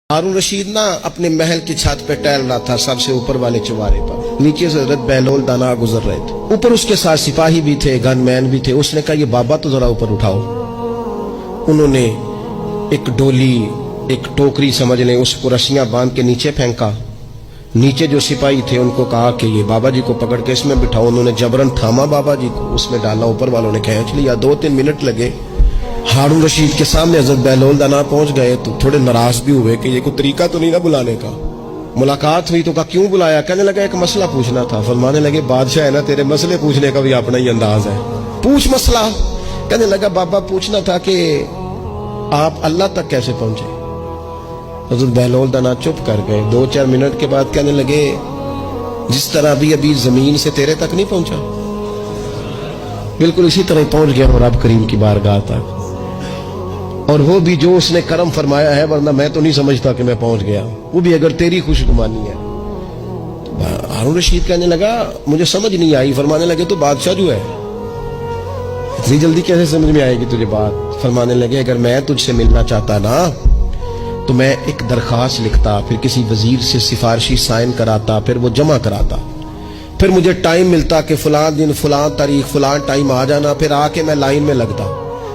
हारून रशीद ना अपने महल की छत पे टहल रहा था, सबसे ऊपर वाले चौबारे पर। नीचे से हजरत बहलोल दाना गुजर रहे थे। ऊपर उसके साथ सिपाही भी थे, गनमैन भी थे। उसने कहा ये बाबा तो जरा ऊपर उठाओ। उन्होंने एक डोली, एक टोकरी समझ लें, उसको रस्सियां बांध के नीचे फेंका। नीचे जो सिपाही थे उनको कहा कि ये बाबा जी को पकड़ के इसमें बिठाओ। उन्होंने जबरन थामा बाबा जी को, उसमें डाला। ऊपर वालों ने खींच लिया। 2-3 मिनट लगे। हारून रशीद के सामने हजरत बहलोल दाना पहुंच गए तो थोड़े नाराज भी हुए कि ये कोई तरीका तो नहीं ना बुलाने का। मुलाकात हुई तो कहा क्यों बुलाया? कहने लगा एक मसला पूछना था। फरमाने लगे बादशाह है ना, तेरे मसले पूछने का भी अपना ही अंदाज है, पूछ मसला। कहने लगा बाबा पूछना था कि आप अल्लाह तक कैसे पहुंचे? हजरत बहलोल दाना चुप कर गए। 2-4 मिनट के बाद कहने लगे जिस तरह अभी जमीन से तेरे तक नहीं पहुंचा, बिल्कुल इसी तरह पहुंच गया और रब करीम की बारगाह तक। और वो भी जो उसने करम फरमाया है, वरना मैं तो नहीं समझता कि मैं पहुंच गया, वो भी अगर तेरी खुशगुमानी है। तो हारून रशीद कहने लगा मुझे समझ नहीं आई। फरमाने लगे तो बादशाह जो है, इतनी जल्दी कैसे समझ में आएगी तुझे बात? फरमाने लगे अगर मैं तुझसे मिलना चाहता ना तो मैं एक दरखास्त लिखता, फिर किसी वजीर से सिफारिशी साइन कराता, फिर वो जमा कराता, फिर मुझे टाइम मिलता कि फलां दिन फलां तारीख फलां टाइम आ जाना, फिर आके मैं लाइन में लगता।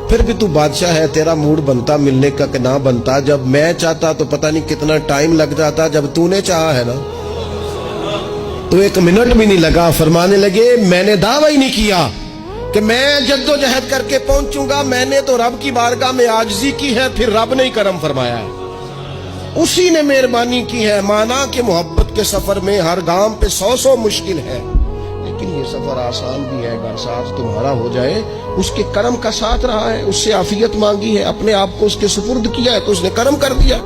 फिर भी तू बादशाह है, तेरा मूड बनता मिलने का कि ना बनता। जब मैं चाहता तो पता नहीं कितना टाइम लग जाता, जब तूने चाहा है ना तो 1 मिनट भी नहीं लगा। फरमाने लगे मैंने दावा ही नहीं किया कि मैं जद्दोजहद करके पहुंचूंगा। मैंने तो रब की बारगाह में आजिज़ी की है, फिर रब ने ही करम फरमाया है, उसी ने मेहरबानी की है। माना कि मोहब्बत के सफर में हर गांव पे 100 मुश्किल है, लेकिन ये सफर आसान भी है अगर साथ तुम्हारा हो जाए। उसके करम का साथ रहा है, उससे आफियत मांगी है, अपने आप को उसके सुपुर्द किया है तो उसने करम कर दिया।